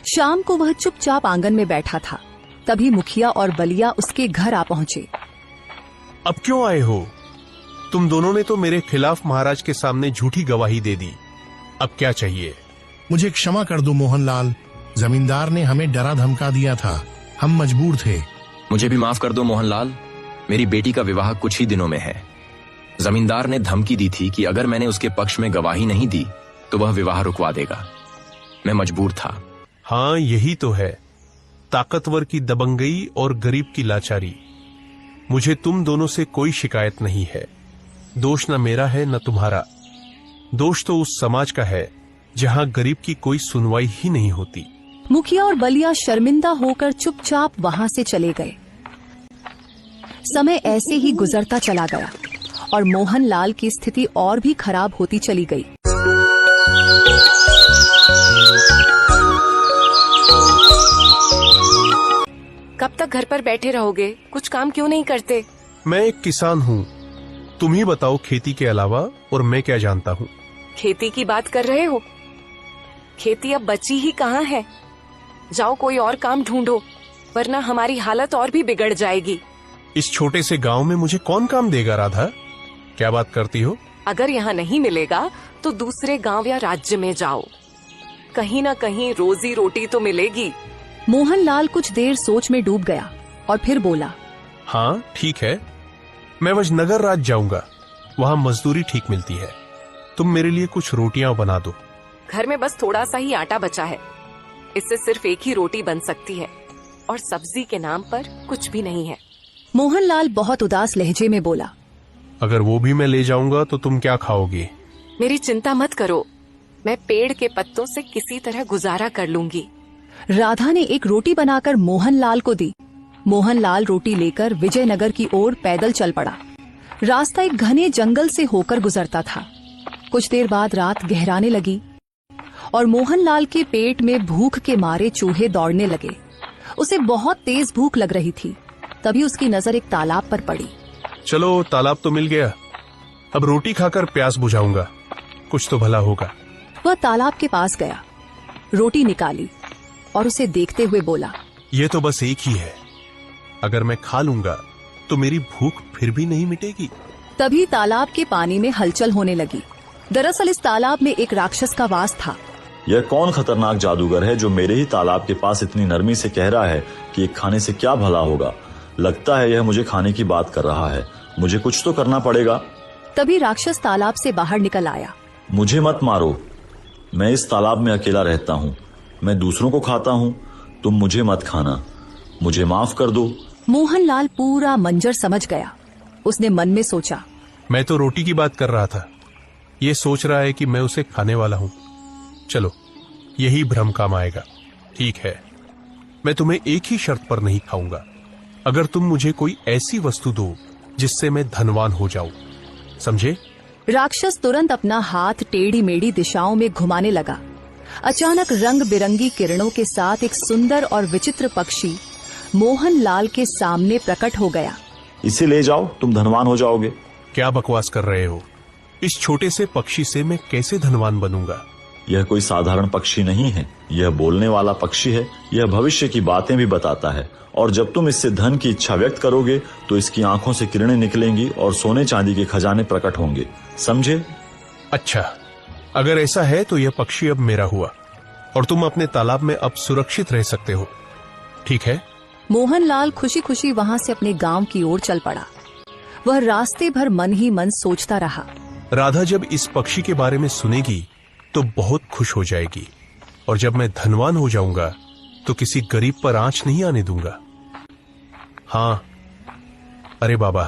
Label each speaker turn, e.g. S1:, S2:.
S1: शाम को वह चुपचाप आंगन में बैठा था। तभी मुखिया और बलिया उसके घर आ पहुंचे।
S2: अब क्यों आए हो? तुम दोनों ने तो मेरे खिलाफ महाराज के सामने झूठी गवाही दे दी। अब क्या चाहिए?
S3: मुझे क्षमा कर दो मोहनलाल, जमींदार ने हमें डरा धमका दिया था, हम मजबूर थे।
S4: मुझे भी माफ कर दो मोहनलाल, मेरी बेटी का विवाह कुछ ही दिनों में है। जमींदार ने धमकी दी थी कि अगर मैंने उसके पक्ष में गवाही नहीं दी तो वह विवाह रुकवा देगा। मैं मजबूर था।
S2: हाँ, यही तो है, ताकतवर की दबंगई और गरीब की लाचारी। मुझे तुम दोनों से कोई शिकायत नहीं है। दोष न मेरा है न तुम्हारा। दोष तो उस समाज का है जहां गरीब की कोई सुनवाई ही नहीं होती।
S1: मुखिया और बलिया शर्मिंदा होकर चुपचाप वहां से चले गए। समय ऐसे ही गुजरता चला गया और मोहनलाल की स्थिति और भी खराब होती चली गई।
S5: कब तक घर पर बैठे रहोगे? कुछ काम क्यों नहीं करते?
S2: मैं एक किसान हूँ, तुम ही बताओ खेती के अलावा और मैं क्या जानता हूँ।
S5: खेती की बात कर रहे हो? खेती अब बची ही कहाँ है। जाओ कोई और काम ढूंढो, वरना हमारी हालत और भी बिगड़ जाएगी।
S2: इस छोटे से गांव में मुझे कौन काम देगा? राधा, क्या बात करती हो?
S5: अगर यहाँ नहीं मिलेगा तो दूसरे गांव या राज्य में जाओ, कहीं न कहीं रोजी रोटी तो मिलेगी।
S1: मोहनलाल कुछ देर सोच में डूब गया और फिर बोला,
S2: हाँ ठीक है, मैं वजनगर राज्य जाऊंगा, वहाँ मजदूरी ठीक मिलती है। तुम मेरे लिए कुछ रोटियां बना दो।
S5: घर में बस थोड़ा सा ही आटा बचा है, इससे सिर्फ एक ही रोटी बन सकती है और सब्जी के नाम पर कुछ भी नहीं है।
S1: मोहनलाल बहुत उदास लहजे में बोला,
S2: अगर वो भी मैं ले जाऊंगा तो तुम क्या खाओगी?
S5: मेरी चिंता मत करो, मैं पेड़ के पत्तों से किसी तरह गुजारा कर लूंगी।
S1: राधा ने एक रोटी बनाकर मोहनलाल को दी। मोहनलाल रोटी लेकर विजयनगर की ओर पैदल चल पड़ा। रास्ता एक घने जंगल से होकर गुजरता था। कुछ देर बाद रात गहराने लगी और मोहनलाल के पेट में भूख के मारे चूहे दौड़ने लगे। उसे बहुत तेज भूख लग रही थी। तभी उसकी नजर एक तालाब पर पड़ी।
S2: चलो, तालाब तो मिल गया, अब रोटी खाकर प्यास बुझाऊंगा, कुछ तो भला होगा।
S1: वह तालाब के पास गया, रोटी निकाली और उसे देखते हुए बोला,
S2: ये तो बस एक ही है, अगर मैं खा लूंगा तो मेरी भूख फिर भी नहीं मिटेगी।
S1: तभी तालाब के पानी में हलचल होने लगी। दरअसल इस तालाब में एक राक्षस का वास था।
S6: यह कौन खतरनाक जादूगर है जो मेरे ही तालाब के पास इतनी नरमी से कह रहा है कि ये खाने से क्या भला होगा? लगता है यह मुझे खाने की बात कर रहा है, मुझे कुछ तो करना पड़ेगा।
S1: तभी राक्षस तालाब से बाहर निकल आया।
S6: मुझे मत मारो, मैं इस तालाब में अकेला रहता हूँ, मैं दूसरों को खाता हूँ, तुम मुझे मत खाना, मुझे माफ कर दो।
S1: मोहनलाल पूरा मंजर समझ गया। उसने मन में सोचा,
S2: मैं तो रोटी की बात कर रहा था, ये सोच रहा है कि मैं उसे खाने वाला हूँ। चलो, यही भ्रम काम आएगा। ठीक है, मैं तुम्हें एक ही शर्त पर नहीं खाऊंगा, अगर तुम मुझे कोई ऐसी वस्तु दो जिससे मैं धनवान हो जाऊं, समझे?
S1: राक्षस तुरंत अपना हाथ टेढ़ी मेढ़ी दिशाओं में घुमाने लगा। अचानक रंग बिरंगी किरणों के साथ एक सुंदर और विचित्र पक्षी मोहनलाल के सामने प्रकट हो गया।
S6: इसे ले जाओ, तुम धनवान हो जाओगे।
S2: क्या बकवास कर रहे हो? इस छोटे से पक्षी से मैं कैसे धनवान बनूंगा?
S6: यह कोई साधारण पक्षी नहीं है, यह बोलने वाला पक्षी है। यह भविष्य की बातें भी बताता है और जब तुम इससे धन की इच्छा व्यक्त करोगे तो इसकी आंखों से किरणें निकलेंगी और सोने चांदी के खजाने प्रकट होंगे, समझे?
S2: अच्छा, अगर ऐसा है तो यह पक्षी अब मेरा हुआ और तुम अपने तालाब में अब सुरक्षित रह सकते हो, ठीक है?
S1: मोहनलाल खुशी खुशी वहां से अपने गांव की ओर चल पड़ा। वह रास्ते भर मन ही मन सोचता रहा।
S2: राधा जब इस पक्षी के बारे में सुनेगी तो बहुत खुश हो जाएगी और जब मैं धनवान हो जाऊंगा तो किसी गरीब पर आंच नहीं आने दूंगा। हाँ, अरे बाबा,